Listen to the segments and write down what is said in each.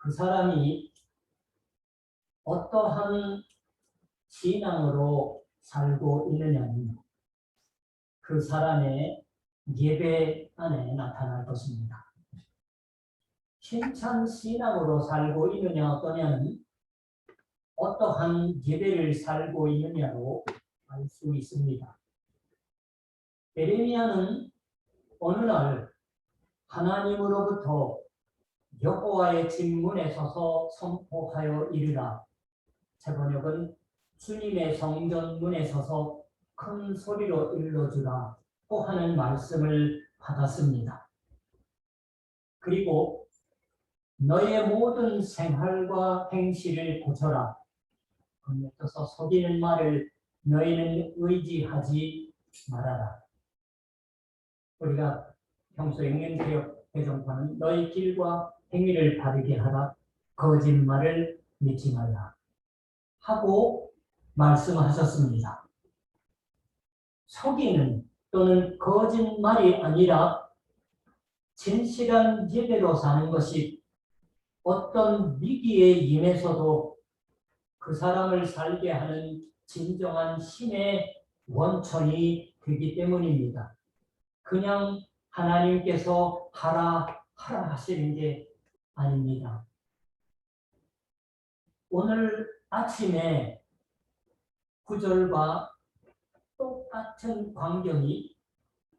그 사람이 어떠한 신앙으로 살고 있느냐는 그 사람의 예배 안에 나타날 것입니다. 신참 신앙으로 살고 있느냐 어떠냐는 어떠한 예배를 살고 있느냐로 알 수 있습니다. 에레미야는 어느 날 하나님으로부터 여호와의 진문에 서서 선포하여 이르라. 제 번역은 주님의 성전문에 서서 큰 소리로 일러주라 고 하는 말씀을 받았습니다. 그리고 너의 모든 생활과 행실을 고쳐라. 건너서 속이는 말을 너희는 의지하지 말아라. 우리가 평소 영행개혁 개정판은 너희 길과 행위를 바르게 하라. 거짓말을 믿지 말라. 하고 말씀하셨습니다. 속이는 또는 거짓말이 아니라 진실한 예배로 사는 것이 어떤 위기에 임해서도 그 사람을 살게 하는 진정한 신의 원천이 되기 때문입니다. 그냥 하나님께서 하라 하시는 게 아닙니다. 오늘 아침에 구절과 똑같은 광경이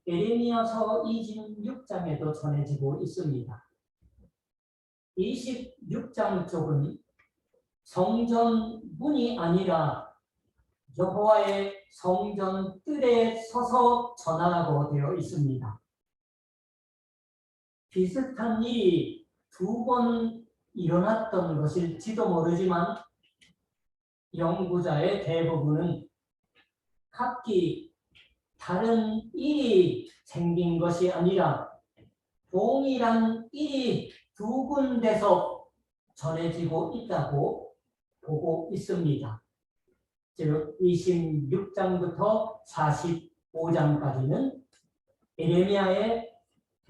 에레미야서 26장에도 전해지고 있습니다. 26장 쪽은 성전 문이 아니라 여호와의 성전 뜰에 서서 전하라고 되어 있습니다. 비슷한 일이 두 번 일어났던 것일지도 모르지만 연구자의 대부분은 각기 다른 일이 생긴 것이 아니라 동일한 일이 두 군데서 전해지고 있다고 보고 있습니다. 즉 26장부터 45장까지는 에레미야의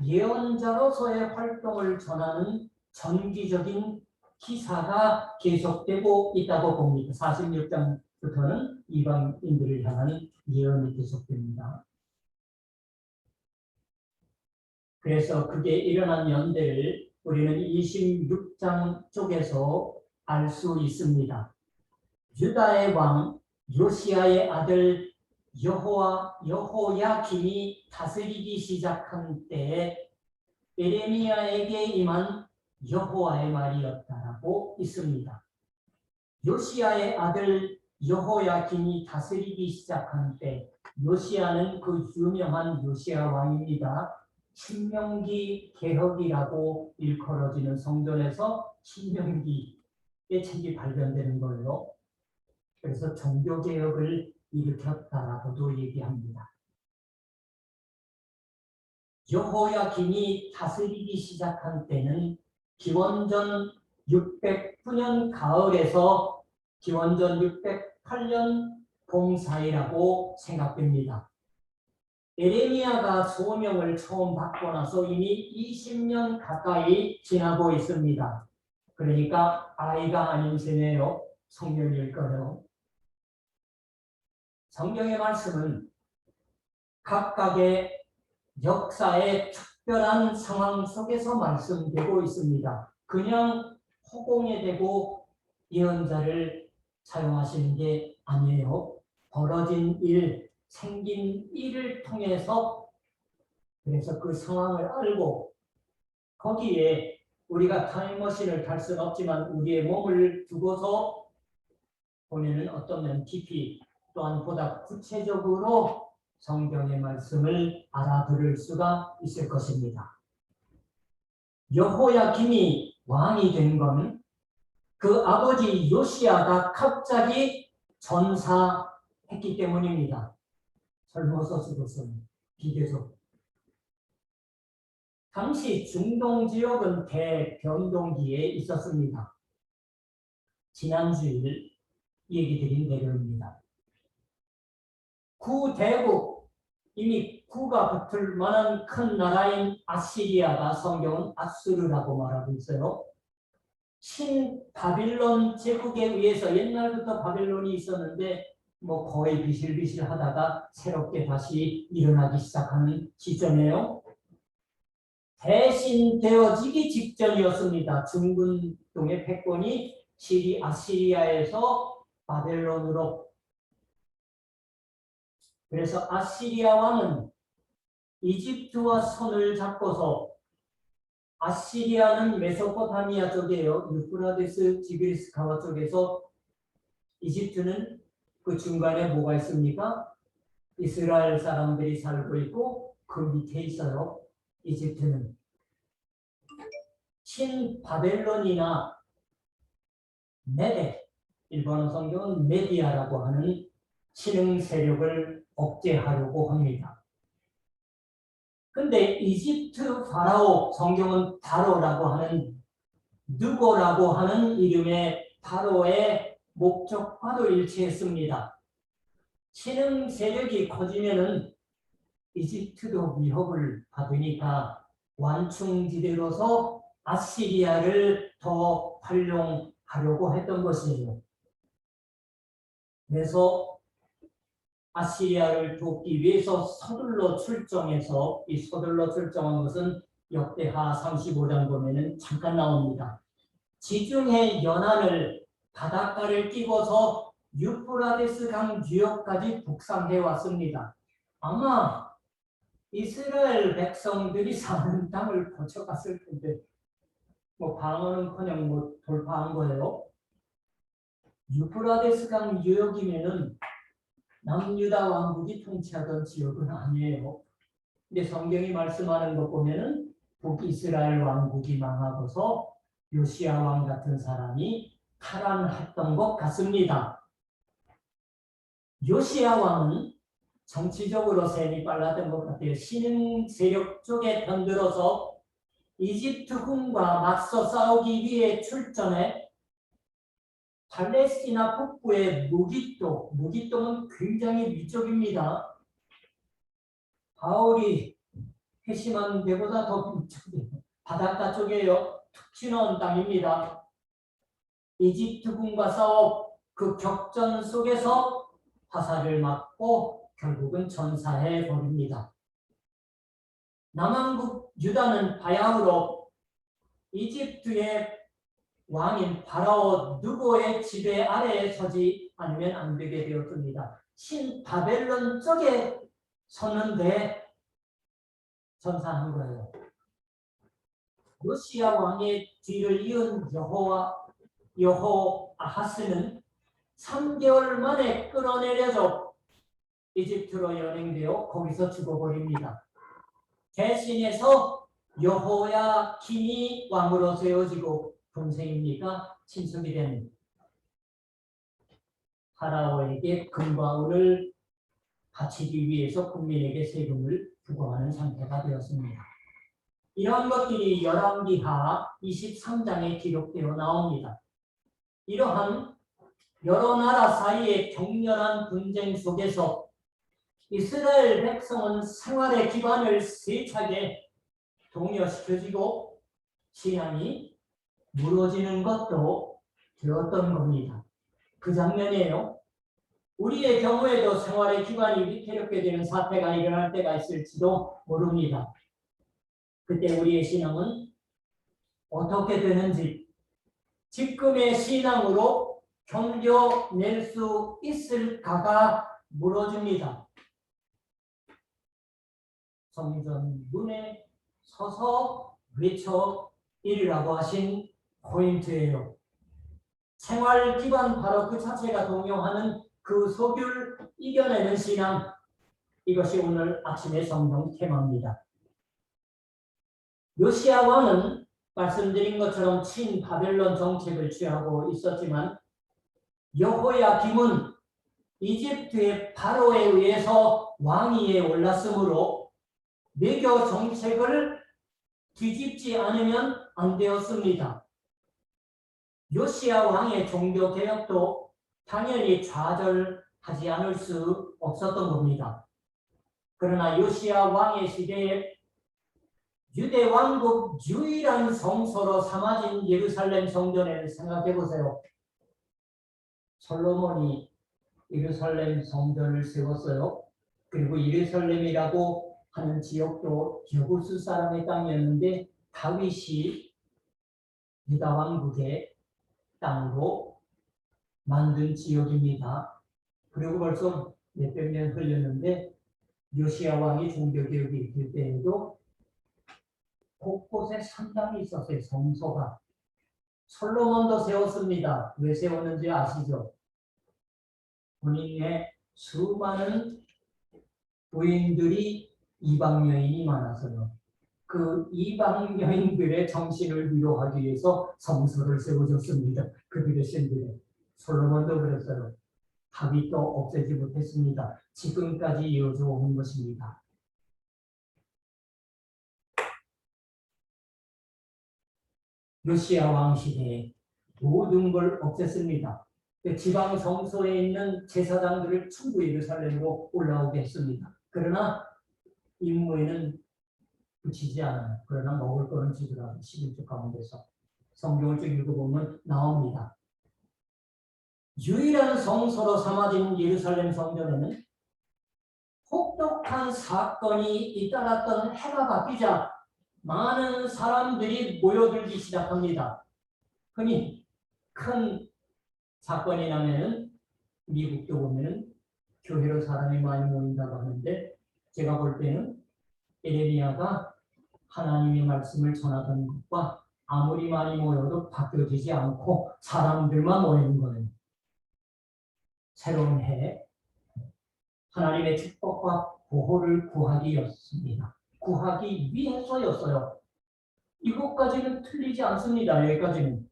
예언자로서의 활동을 전하는 정기적인 기사가 계속되고 있다고 봅니다. 46장부터는 이방인들을 향한 예언이 계속됩니다. 그래서 그게 일어난 연대를 우리는 26장 쪽에서 알 수 있습니다. 유다의 왕 요시야의 아들 여호야김이 다스리기 시작한 때에 에레미야에게 임한 여호와의 말이었다라고 있습니다. 요시야의 아들 여호야김이 다스리기 시작한 때, 요시야는 그 유명한 요시야 왕입니다. 신명기 개혁이라고 일컬어지는 성전에서 신명기의 책이 발견되는 거예요. 그래서 종교개혁을 일으켰다라고도 얘기합니다. 여호야김이 다스리기 시작한 때는 기원전 609년 가을에서 기원전 608년 봄 사이라고 생각됩니다. 에레미야가 소명을 처음 받고 나서 이미 20년 가까이 지나고 있습니다. 그러니까 아이가 아닌 셈이에요. 성년일 거예요. 성경의 말씀은 각각의 역사의 특별한 상황 속에서 말씀되고 있습니다. 그냥 허공에 대고 예언자를 사용하시는 게 아니에요. 벌어진 일, 생긴 일을 통해서 그래서 그 상황을 알고 거기에 우리가 타임머신을 탈 수는 없지만 우리의 몸을 두고서 보면은 어떤 면 깊이 또한 보다 구체적으로 성경의 말씀을 알아들을 수가 있을 것입니다. 여호야김이 왕이 된 건 그 아버지 요시야가 갑자기 전사했기 때문입니다. 젊어서 죽었어요. 비교적. 당시 중동 지역은 대변동기에 있었습니다. 지난주일 얘기 드린 대로입니다. 구대국, 이미 구가 붙을 만한 큰 나라인 아시리아가 성경은 아수르라고 말하고 있어요. 신바빌론 제국에 의해서 옛날부터 바빌론이 있었는데 뭐 거의 비실비실하다가 새롭게 다시 일어나기 시작하는 시점이에요. 대신되어지기 직전이었습니다. 중근동의 패권이 아시리아에서 바벨론으로. 그래서 아시리아 왕은 이집트와 손을 잡고서, 아시리아는 메소포타미아 쪽이에요. 유프라데스 지그리스 강화 쪽에서, 이집트는 그 중간에 뭐가 있습니까? 이스라엘 사람들이 살고 있고 그 밑에 있어요. 이집트는 신바벨론이나 메데, 일본어 성경은 메디아라고 하는 신흥 세력을 억제하려고 합니다. 근데 이집트 파라오, 성경은 바로라고 하는, 느고라고 하는 이름의 바로의 목적과도 일치했습니다. 신흥 세력이 커지면은 이집트도 위협을 받으니까 완충지대로서 아시리아를 더 활용하려고 했던 것이에요. 그래서 아시리아를 돕기 위해서 서둘러 출정해서, 이 서둘러 출정한 것은 역대하 35장 보면은 잠깐 나옵니다. 지중해 연안을 바닷가를 끼고서 유프라데스 강 유역까지 북상해 왔습니다. 아마 이스라엘 백성들이 사는 땅을 거쳐갔을 텐데 뭐 방어는커녕 뭐 돌파한 거예요. 유프라데스 강 유역이면은 남유다 왕국이 통치하던 지역은 아니에요. 근데 성경이 말씀하는 것 보면은 북이스라엘 왕국이 망하고서 요시야 왕 같은 사람이 탈환했던 것 같습니다. 요시야 왕은 정치적으로 셈이 빨랐던 것 같아요. 신흥 세력 쪽에 편들어서 이집트군과 맞서 싸우기 위해 출전해 팔레스티나 북부의 무기똥은 굉장히 위쪽입니다. 바울이 회심한 데보다 더 위쪽이에요. 바닷가 쪽이에요. 툭 튀어나온 땅입니다. 이집트군과 싸워 그 격전 속에서 화살을 맞고 결국은 전사해 버립니다. 남한국 유다는 바야흐로 이집트의 왕인 파라오 느고의 지배 아래에 서지 않으면 안 되게 되었습니다. 신바벨론 쪽에 섰는데 전사한 거예요. 요시야 왕의 뒤를 이은 여호아하스는 3개월 만에 끌어내려져 이집트로 연행되어 거기서 죽어버립니다. 대신해서 여호야킨이 왕으로 세워지고 동생입니까? 친척이 된 파라오에게 금과 은을 바치기 위해서 국민에게 세금을 부과하는 상태가 되었습니다. 이러한 것들이 열왕기하 23장에 기록되어 나옵니다. 이러한 여러 나라 사이의 격렬한 분쟁 속에서 이스라엘 백성은 생활의 기반을 세차게 동요시켜지고 신앙이 무너지는 것도 되었던 겁니다. 그 장면이에요. 우리의 경우에도 생활의 기반이 위태롭게 되는 사태가 일어날 때가 있을지도 모릅니다. 그때 우리의 신앙은 어떻게 되는지, 지금의 신앙으로 견뎌낼 수 있을까가 물어집니다. 성전 문에 서서 외쳐 이르라고 하신 포인트예요. 생활 기반 바로 그 자체가 동요하는 그 소규를 이겨내는 신앙, 이것이 오늘 아침의 성경 테마입니다. 요시야 왕은 말씀드린 것처럼 친바벨론 정책을 취하고 있었지만 여호야김은 이집트의 바로에 의해서 왕위에 올랐으므로 외교 정책을 뒤집지 않으면 안 되었습니다. 요시야 왕의 종교 개혁도 당연히 좌절하지 않을 수 없었던 겁니다. 그러나 요시야 왕의 시대에 유대 왕국 유일한 성소로 삼아진 예루살렘 성전을 생각해 보세요. 솔로몬이 예루살렘 성전을 세웠어요. 그리고 예루살렘이라고 하는 지역도 여부수 사람의 땅이었는데 다윗이 유다 왕국의 땅으로 만든 지역입니다. 그리고 벌써 몇백 년 흘렸는데 요시야 왕이 종교개혁이 있을 때에도 곳곳에 성당이 있었어요. 성소가. 솔로몬도 세웠습니다. 왜 세웠는지 아시죠? 본인의 수많은 부인들이 이방 여인이 많아서요. 그 이방 여인들의 정신을 위로하기 위해서 성소를 세워줬습니다. 그들의 신들에. 솔로몬도 그랬어요. 다윗도 없애지 못했습니다. 지금까지 이어져 오는 것입니다. 요시야 왕 시대에 모든 걸 없앴습니다. 지방 성소에 있는 제사장들을 전부 예루살렘으로 올라오게 했습니다. 그러나 임무에는 붙이지 않아요. 그러나 먹을 거는 주더라도 11조 가운데서 성경을 쭉 읽어보면 나옵니다. 유일한 성소로 삼아진 예루살렘 성전에는 혹독한 사건이 잇따랐던 해가 바뀌자 많은 사람들이 모여들기 시작합니다. 흔히 큰 사건이 나면은 미국도 보면은 교회로 사람이 많이 모인다고 하는데 제가 볼 때는 에레미야가 하나님의 말씀을 전하던 것과 아무리 많이 모여도 바뀌어지지 않고 사람들만 모이는 거예요. 새로운 해에 하나님의 축복과 보호를 구하기였습니다. 구하기 위해서였어요. 이것까지는 틀리지 않습니다. 여기까지는.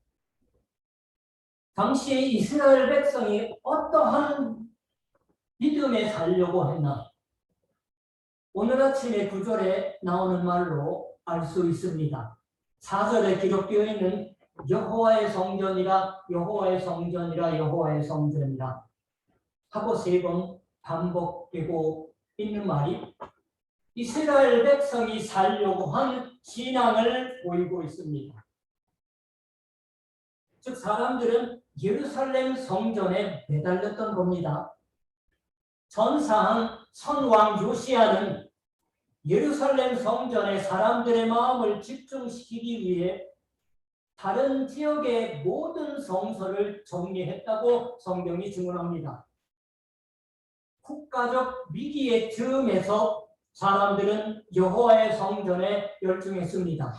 당시에 이스라엘 백성이 어떠한 믿음에 살려고 했나? 오늘 아침에 9절에 나오는 말로 알 수 있습니다. 4절에 기록되어 있는 여호와의 성전이라 여호와의 성전이라 여호와의 성전이라 하고 3번 반복되고 있는 말이 이스라엘 백성이 살려고 한 신앙을 보이고 있습니다. 즉 사람들은 예루살렘 성전에 매달렸던 겁니다. 전사한 선왕 요시야는 예루살렘 성전에 사람들의 마음을 집중시키기 위해 다른 지역의 모든 성소를 정리했다고 성경이 증언합니다. 국가적 위기의 즈음에서 사람들은 여호와의 성전에 열중했습니다.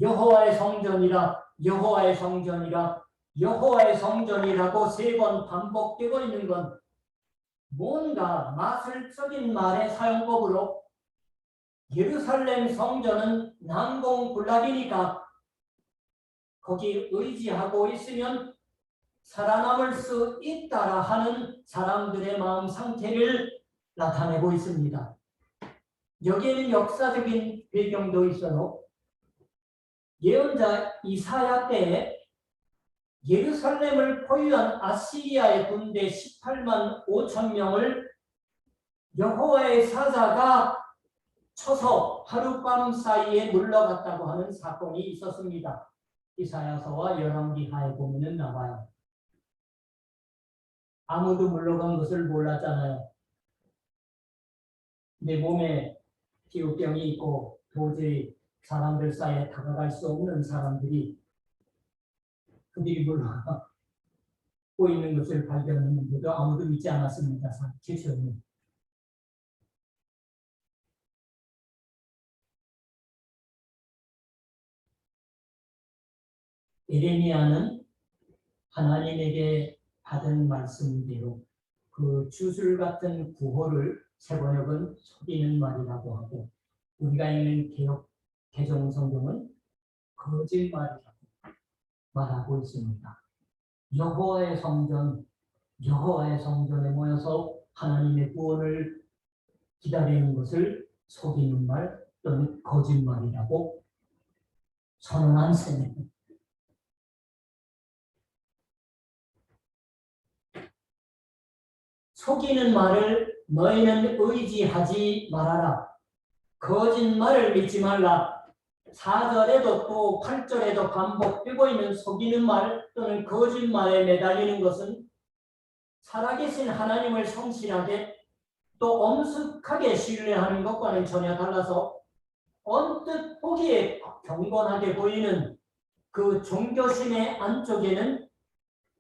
여호와의 성전이라 여호와의 성전이라 여호와의 성전이라고 3번 반복되고 있는 건 뭔가 마술적인 말의 사용법으로 예루살렘 성전은 난공불락이니까 거기 의지하고 있으면 살아남을 수 있다라 하는 사람들의 마음 상태를 나타내고 있습니다. 여기에는 역사적인 배경도 있어요. 예언자 이사야 때에 예루살렘을 포위한 아시리아의 군대 18만 5천 명을 여호와의 사자가 쳐서 하룻밤 사이에 물러갔다고 하는 사건이 있었습니다. 이사야서와 열왕기하에 보면 나와요. 아무도 물러간 것을 몰랐잖아요. 내 몸에 기후병이 있고 도저히 사람들 사이에 다가갈 수 없는 사람들이 그들이 물러가고 있는 것을 발견했는데도 아무도 믿지 않았습니다. 최초는. 에레미야는 하나님에게 받은 말씀대로 그 주술 같은 구호를 세번역은 속이는 말이라고 하고 우리가 읽는 개정 성경은 거짓말이라고 말하고 있습니다. 여호와의 성전에 모여서 하나님의 구원을 기다리는 것을 속이는 말 또는 거짓말이라고 선언한 셈입니다. 속이는 말을 너희는 의지하지 말아라. 거짓말을 믿지 말라. 4절에도 또 8절에도 반복되고 있는 속이는 말 또는 거짓말에 매달리는 것은 살아계신 하나님을 성실하게 또 엄숙하게 신뢰하는 것과는 전혀 달라서 언뜻 보기에 경건하게 보이는 그 종교심의 안쪽에는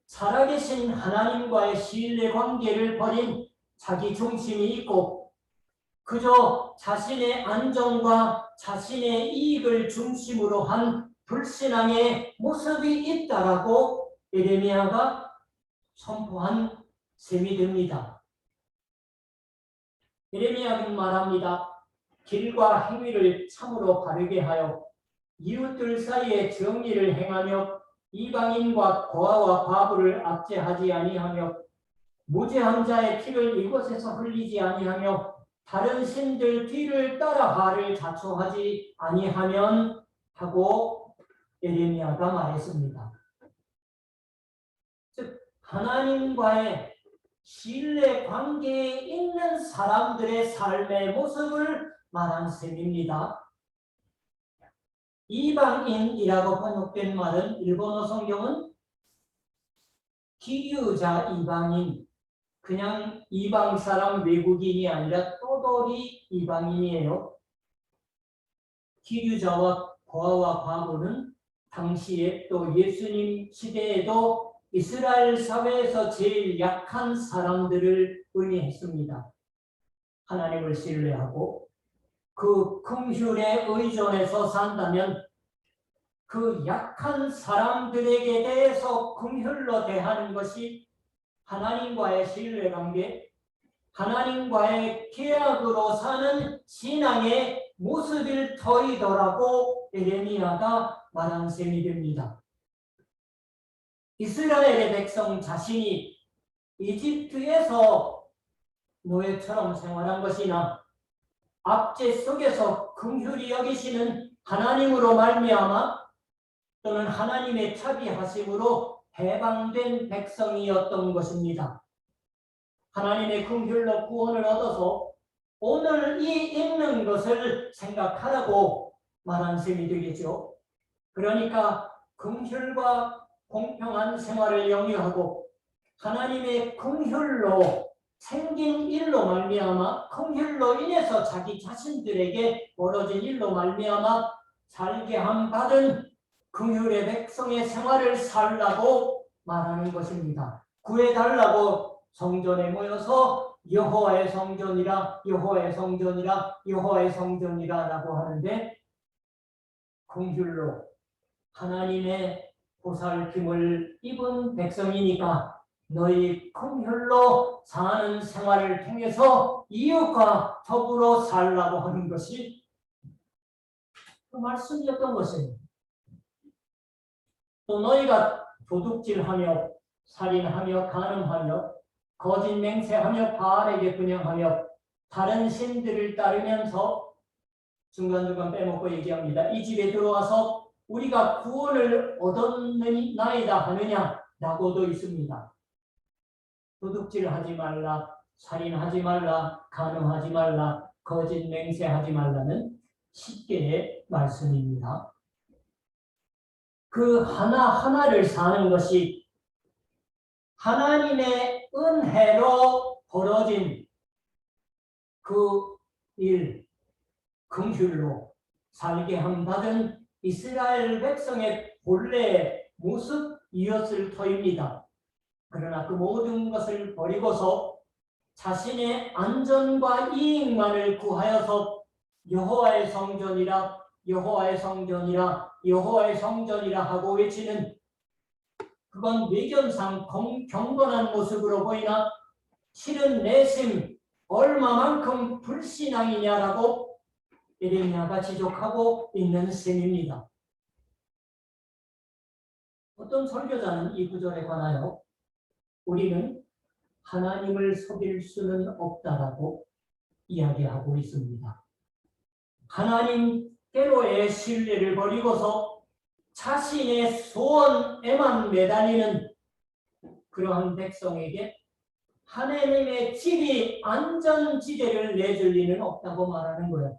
살아계신 하나님과의 신뢰 관계를 버린 자기 중심이 있고 그저 자신의 안정과 자신의 이익을 중심으로 한 불신앙의 모습이 있다라고 예레미야가 선포한 셈이 됩니다. 예레미야는 말합니다. 길과 행위를 참으로 바르게 하여 이웃들 사이에 정의를 행하며 이방인과 고아와 과부를 압제하지 아니하며 무죄한 자의 피를 이곳에서 흘리지 아니하며 다른 신들 뒤를 따라 바를 자초하지 아니하면 하고 예레미야가 말했습니다. 즉 하나님과의 신뢰 관계에 있는 사람들의 삶의 모습을 말한 셈입니다. 이방인이라고 번역된 말은 일본어 성경은 기류자 이방인, 그냥 이방 사람 외국인이 아니라 또돌이 이방인이에요. 기류자와 고아와 과부는 당시에 또 예수님 시대에도 이스라엘 사회에서 제일 약한 사람들을 의미했습니다. 하나님을 신뢰하고 그 긍휼에 의존해서 산다면 그 약한 사람들에게 대해서 긍휼로 대하는 것이 하나님과의 신뢰관계, 하나님과의 계약으로 사는 신앙의 모습일 터이더라고 예레미야가 말한 셈이 됩니다. 이스라엘의 백성 자신이 이집트에서 노예처럼 생활한 것이나 압제 속에서 긍휼히 여기시는 하나님으로 말미암아 또는 하나님의 자비하심으로 해방된 백성이었던 것입니다. 하나님의 긍휼로 구원을 얻어서 오늘 이 있는 것을 생각하라고 말한 셈이 되겠죠. 그러니까 긍휼과 공평한 생활을 영위하고 하나님의 긍휼로 생긴 일로 말미암아 긍휼로 인해서 자기 자신들에게 벌어진 일로 말미암아 살게 함 받은 긍휼의 백성의 생활을 살라고 말하는 것입니다. 구해달라고 성전에 모여서 여호와의 성전이라 여호와의 성전이라 여호와의 성전이라 라고 하는데 긍휼로 하나님의 보살핌을 입은 백성이니까 너희 긍휼로 사는 생활을 통해서 이웃과 더불어 살라고 하는 것이 그 말씀이었던 것이에요. 또 너희가 도둑질하며 살인하며 간음하며 거짓 맹세하며 바알에게 분향하며 다른 신들을 따르면서 중간중간 빼먹고 얘기합니다. 이 집에 들어와서 우리가 구원을 얻었나이다 하느냐 라고도 있습니다. 도둑질하지 말라, 살인하지 말라, 간음하지 말라, 거짓 맹세하지 말라는 10개의 말씀입니다. 그 하나하나를 사는 것이 하나님의 은혜로 벌어진 그 일, 긍휼로 살게 함 받은 이스라엘 백성의 본래의 모습이었을 터입니다. 그러나 그 모든 것을 버리고서 자신의 안전과 이익만을 구하여서 여호와의 성전이라 여호와의 성전이라 여호와의 성전이라 하고 외치는 그건 외견상 경건한 모습으로 보이나 실은 내심 얼마만큼 불신앙이냐라고 예레미야가 지적하고 있는 셈입니다. 어떤 설교자는 이 구절에 관하여 우리는 하나님을 속일 수는 없다라고 이야기하고 있습니다. 하나님께로의 신뢰를 버리고서 자신의 소원에만 매달리는 그러한 백성에게 하나님의 집이 안전지대를 내줄 리는 없다고 말하는 거예요.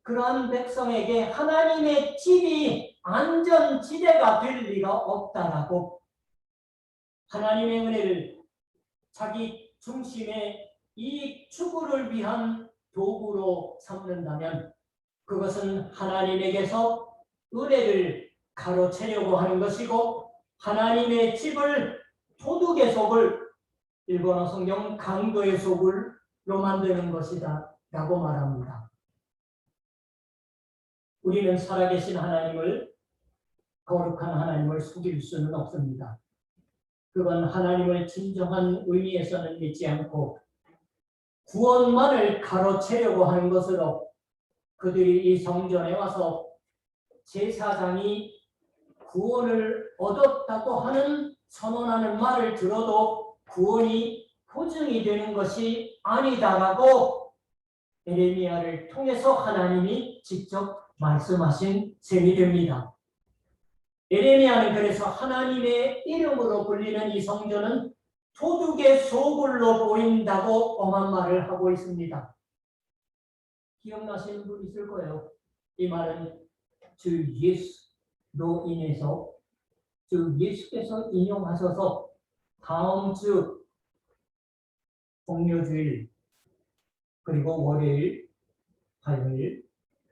그러한 백성에게 하나님의 집이 안전지대가 될 리가 없다라고 하나님의 은혜를 자기 중심의 이익 추구를 위한 도구로 삼는다면 그것은 하나님에게서 은혜를 가로채려고 하는 것이고 하나님의 집을 도둑의 속을 일본어 성경 강도의 속을로 만드는 것이다 라고 말합니다. 우리는 살아계신 하나님을 거룩한 하나님을 속일 수는 없습니다. 그건 하나님을 진정한 의미에서는 믿지 않고 구원만을 가로채려고 하는 것으로 그들이 이 성전에 와서 제사장이 구원을 얻었다고 하는 선언하는 말을 들어도 구원이 보증이 되는 것이 아니다라고 에레미야를 통해서 하나님이 직접 말씀하신 셈이 됩니다. 에레미야는 그래서 하나님의 이름으로 불리는 이 성전은 도둑의 소굴로 보인다고 엄한 말을 하고 있습니다. 기억나시는 분 있을 거예요. 이 말은 주 예수로 인해서 주 예수께서 인용하셔서 다음 주 공휴주일 그리고 월요일, 화요일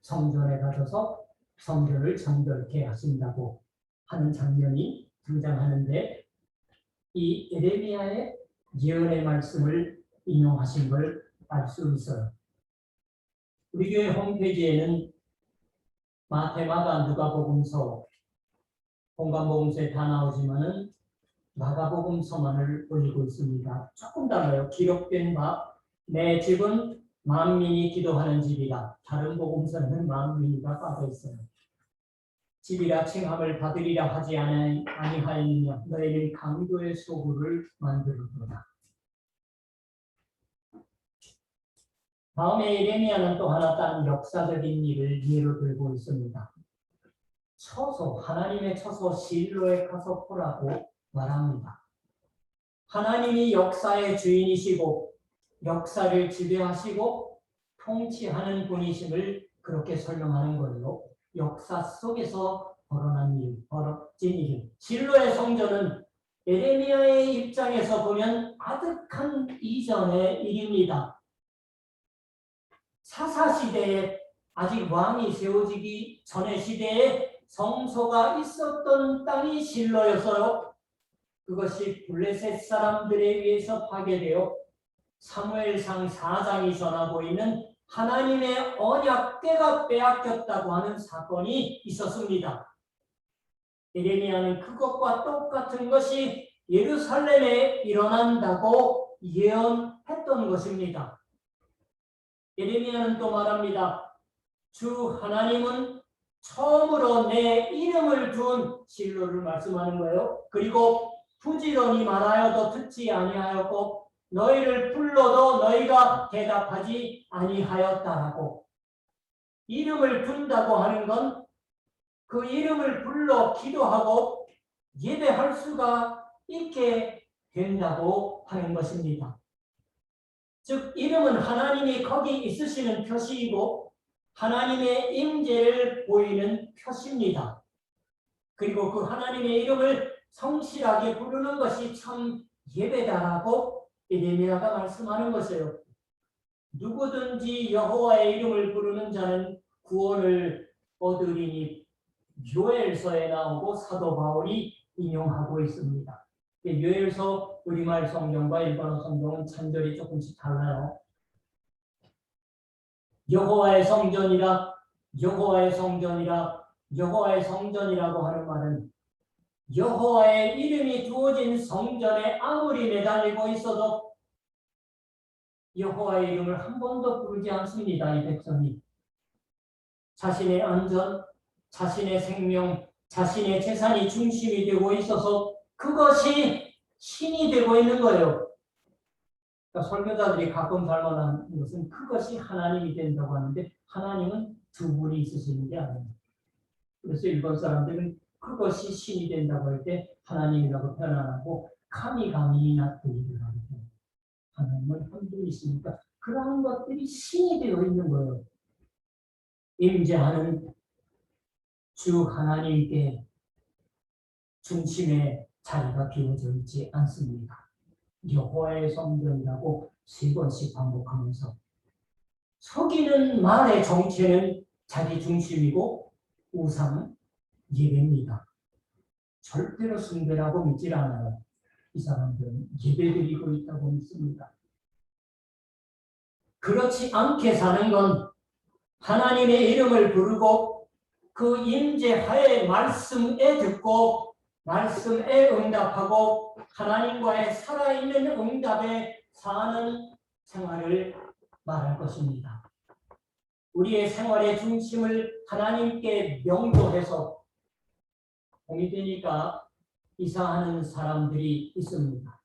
성전에 가셔서 성전을 정결케 하신다고 하는 장면이 등장하는데 이 에레미야의 예언의 말씀을 인용하신 걸 알 수 있어요. 우리 교회 홈페이지에는 마태, 마가, 누가복음서, 공간복음서에 다 나오지만은 마가복음서만을 올리고 있습니다. 조금 달라요. 기록된 바, 내 집은 만민이 기도하는 집이다. 다른 복음서는 만민이가 빠져 있어요. 집이라 칭함을 받으리라 하지 아니하였느냐. 너희는 강도의 소굴을 만들었도다. 다음에 예레미야는 또 하나 다른 역사적인 일을 예로 들고 있습니다. 처소, 하나님의 처소 실로에 가서 보라고 말합니다. 하나님이 역사의 주인이시고 역사를 지배하시고 통치하는 분이심을 그렇게 설명하는 거예요. 역사 속에서 벌어진 일. 실로의 성전은 에레미야의 입장에서 보면 아득한 이전의 일입니다. 사사시대에 아직 왕이 세워지기 전의 시대에 성소가 있었던 땅이 실로여서요. 그것이 블레셋 사람들에 의해서 파괴되어 사무엘상 4장이 전하고 있는 하나님의 언약궤가 빼앗겼다고 하는 사건이 있었습니다. 에레미야는 그것과 똑같은 것이 예루살렘에 일어난다고 예언했던 것입니다. 에레미야는 또 말합니다. 주 하나님은 처음으로 내 이름을 둔 실로를 말씀하는 거예요. 그리고 부지런히 말하여도 듣지 아니하였고 너희를 불러도 너희가 대답하지 아니하였다라고. 이름을 둔다고 하는 건 그 이름을 불러 기도하고 예배할 수가 있게 된다고 하는 것입니다. 즉 이름은 하나님이 거기 있으시는 표시이고 하나님의 임재를 보이는 표시입니다. 그리고 그 하나님의 이름을 성실하게 부르는 것이 참 예배다라고 에레미야가 말씀하는 것이에요. 누구든지 여호와의 이름을 부르는 자는 구원을 얻으리니 요엘서에 나오고 사도 바울이 인용하고 있습니다. 요엘서 우리말 성경과 일본어 성경은 찬절이 조금씩 달라요. 여호와의 성전이라 여호와의 성전이라 여호와의 성전이라고 하는 말은 여호와의 이름이 두어진 성전에 아무리 매달리고 있어도 여호와의 이름을 한 번도 부르지 않습니다. 이 백성이 자신의 안전, 자신의 생명, 자신의 재산이 중심이 되고 있어서 그것이 신이 되고 있는 거예요. 그러니까 설교자들이 가끔 잘못하는 것은 그것이 하나님이 된다고 하는데 하나님은 두 분이 있으시는 게 아니에요. 그래서 일본 사람들은 그것이 신이 된다고 할 때 하나님이라고 표현 안 하고 카미가미 나토이를 하고 하나님은 한 분이시니까 그러한 것들이 신이 되어 있는 거예요. 임재하는 주 하나님께 중심의 자리가 비워져 있지 않습니다. 여호와의 성전이라고 3번씩 반복하면서 속이는 말의 정체는 자기 중심이고 우상은 예배입니다. 절대로 숭배라고 믿질 않아요. 이 사람들은 예배드리고 있다고 믿습니다. 그렇지 않게 사는 건 하나님의 이름을 부르고 그 임재하에 말씀에 듣고 말씀에 응답하고 하나님과의 살아있는 응답에 사는 생활을 말할 것입니다. 우리의 생활의 중심을 하나님께 명도해서 봄이 되니까 이사하는 사람들이 있습니다.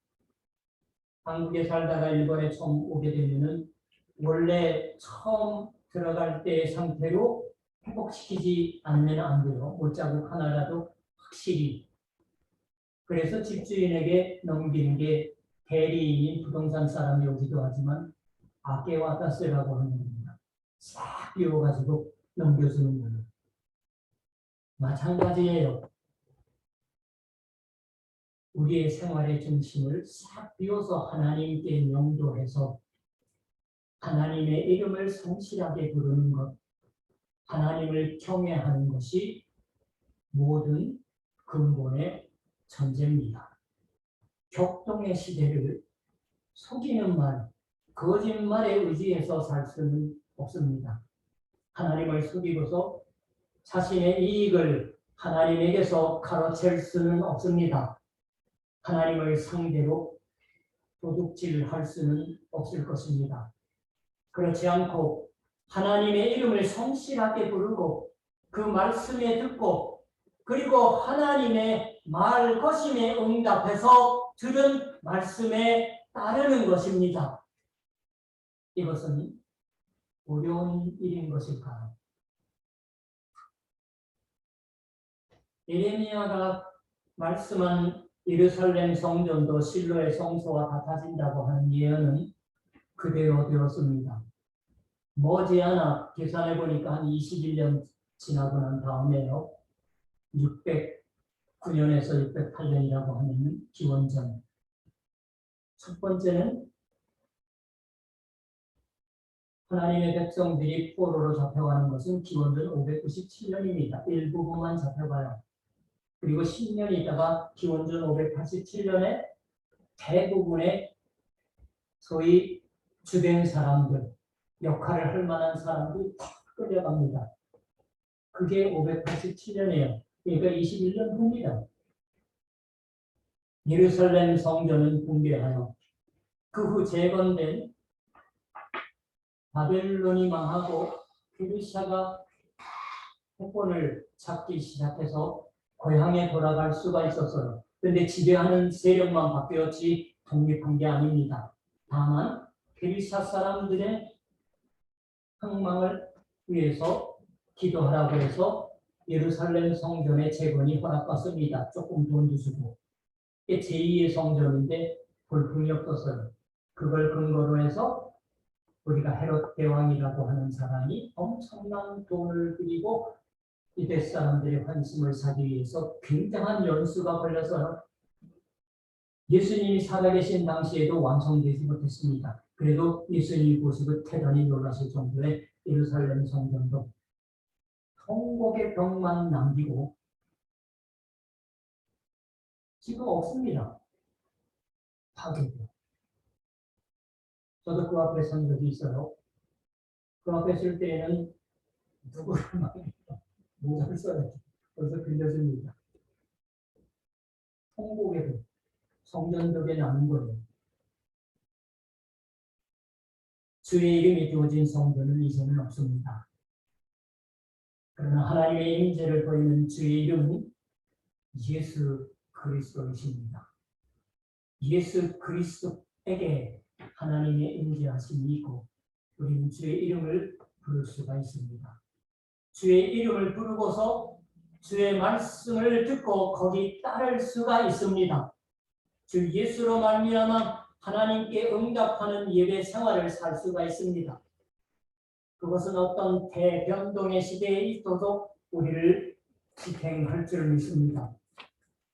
한국에 살다가 일본에 처음 오게 되면은 원래 처음 들어갈 때의 상태로 회복시키지 않으면 안 돼요. 못자국 하나라도 확실히. 그래서 집주인에게 넘기는 게 대리인인 부동산 사람이 오기도 하지만 아케와타스라고 하는 겁니다. 싹 비워가지고 넘겨주는 거예요. 마찬가지예요. 우리의 생활의 중심을 싹 비워서 하나님께 명도해서 하나님의 이름을 성실하게 부르는 것, 하나님을 경외하는 것이 모든 근본의 전제입니다. 격동의 시대를 속이는 말, 거짓말에 의지해서 살 수는 없습니다. 하나님을 속이고서 자신의 이익을 하나님에게서 가로챌 수는 없습니다. 하나님을 상대로 도둑질할 수는 없을 것입니다. 그렇지 않고 하나님의 이름을 성실하게 부르고 그 말씀에 듣고 그리고 하나님의 말 것임에 응답해서 들은 말씀에 따르는 것입니다. 이것은 어려운 일인 것일까요? 예레미야가 말씀한 예루살렘 성전도 실로의 성소와 같아진다고 하는 예언은 그대로 되었습니다. 머지않아 계산해 보니까 한 21년 지나고 난 다음에요. 609년에서 608년이라고 하는 기원전. 첫 번째는 하나님의 백성들이 포로로 잡혀가는 것은 기원전 597년입니다. 일부분만 잡혀가요. 그리고 10년 있다가 기원전 587년에 대부분의 소위 주된 사람들, 역할을 할 만한 사람들이 다 끌려갑니다. 그게 587년이에요. 그러니까 21년 후입니다. 예루살렘 성전은 붕괴하여 그 후 재건된 바벨론이 망하고 페르시아가 패권을 잡기 시작해서 고향에 돌아갈 수가 있었어요. 그런데 지배하는 세력만 바뀌었지 독립한 게 아닙니다. 다만 페르시아 사람들의 흥망을 위해서 기도하라고 해서 예루살렘 성전의 재건이 허락받습니다. 조금 돈도 주고. 이게 제2의 성전인데 볼품이 없었어요. 그걸 근거로 해서 우리가 헤롯 대왕이라고 하는 사람이 엄청난 돈을 들이고 이때 사람들의 환심을 사기 위해서 굉장한 연수가 걸려서 예수님이 살아계신 당시에도 완성되지 못했습니다. 그래도 예수님이 보시고 대단히 놀라실 정도의 예루살렘 성전도 통곡의 벽만 남기고 지금 없습니다. 파괴도. 저도 그 앞에 선 적이 있어요. 그 앞에 쓸 때에는 누구를 말입니까? 모자를 써야지. 그래서 빌려줍니다. 통곡에도 성전벽에 남은 거예요. 주의 이름이 두어진 성전은 이제는 없습니다. 그러나 하나님의 임재를 보이는 주의 이름은 예수 그리스도이십니다. 예수 그리스도에게 하나님의 임재하심이 있고 우리는 주의 이름을 부를 수가 있습니다. 주의 이름을 부르고서 주의 말씀을 듣고 거기 따를 수가 있습니다. 주 예수로 말미암아 하나님께 응답하는 예배 생활을 살 수가 있습니다. 그것은 어떤 대변동의 시대에 있어도 우리를 지탱할 줄 믿습니다.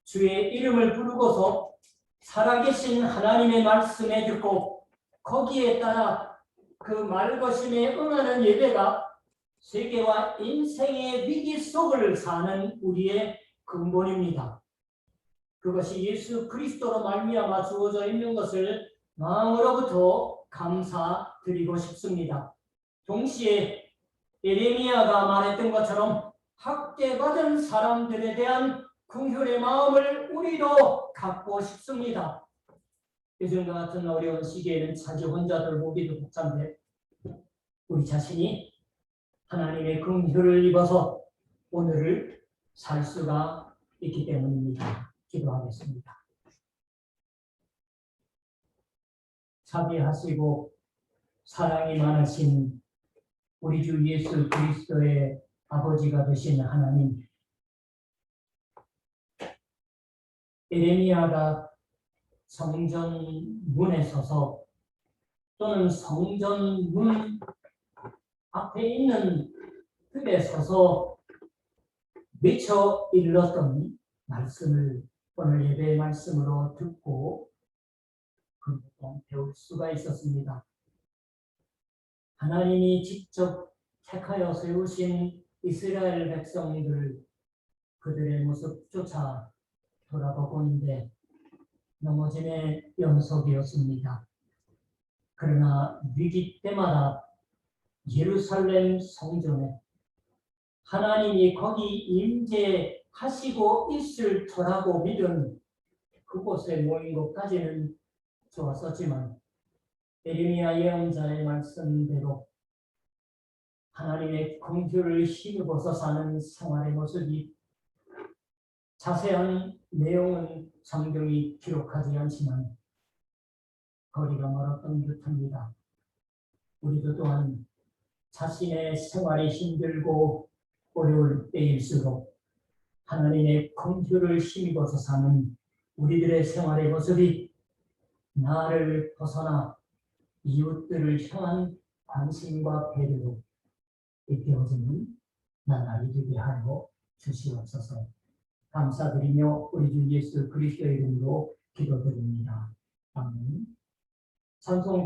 주의 이름을 부르고서 살아계신 하나님의 말씀에 듣고 거기에 따라 그 말것임에 응하는 예배가 세계와 인생의 위기 속을 사는 우리의 근본입니다. 그것이 예수 그리스도로 말미암아 주어져 있는 것을 마음으로부터 감사드리고 싶습니다. 동시에 예레미야가 말했던 것처럼 학대받은 사람들에 대한 긍휼의 마음을 우리도 갖고 싶습니다. 요즘과 같은 어려운 시기에는 자기 혼자 돌보기도 복잡한데 우리 자신이 하나님의 긍휼을 입어서 오늘을 살 수가 있기 때문입니다. 기도하겠습니다. 자비하시고 사랑이 많으신 우리 주 예수 그리스도의 아버지가 되신 하나님, 예레미야가 성전 문에 서서 또는 성전 문 앞에 있는 뜰에 서서 외쳐 일렀던 말씀을 오늘 예배의 말씀으로 듣고 그것도 배울 수가 있었습니다. 하나님이 직접 택하여 세우신 이스라엘 백성들 그들의 모습조차 돌아보고있는데 넘어짐의 연속이었습니다. 그러나 위기 때마다 예루살렘 성전에 하나님이 거기 임재하시고 있을 터라고 믿은 그곳에 모인 것까지는 좋았었지만 예레미야 예언자의 말씀대로 하나님의 긍휼을 힘입어서 사는 생활의 모습이 자세한 내용은 성경이 기록하지 않지만 거리가 멀었던 듯합니다. 우리도 또한 자신의 생활이 힘들고 어려울 때일수록 하나님의 긍휼을 힘입어서 사는 우리들의 생활의 모습이 나를 벗어나 이웃들을 향한 관심과 배려로 이끌어지는 나날이 되게 하여 주시옵소서. 감사드리며 우리 주 예수 그리스도의 이름으로 기도드립니다. 아멘. 찬송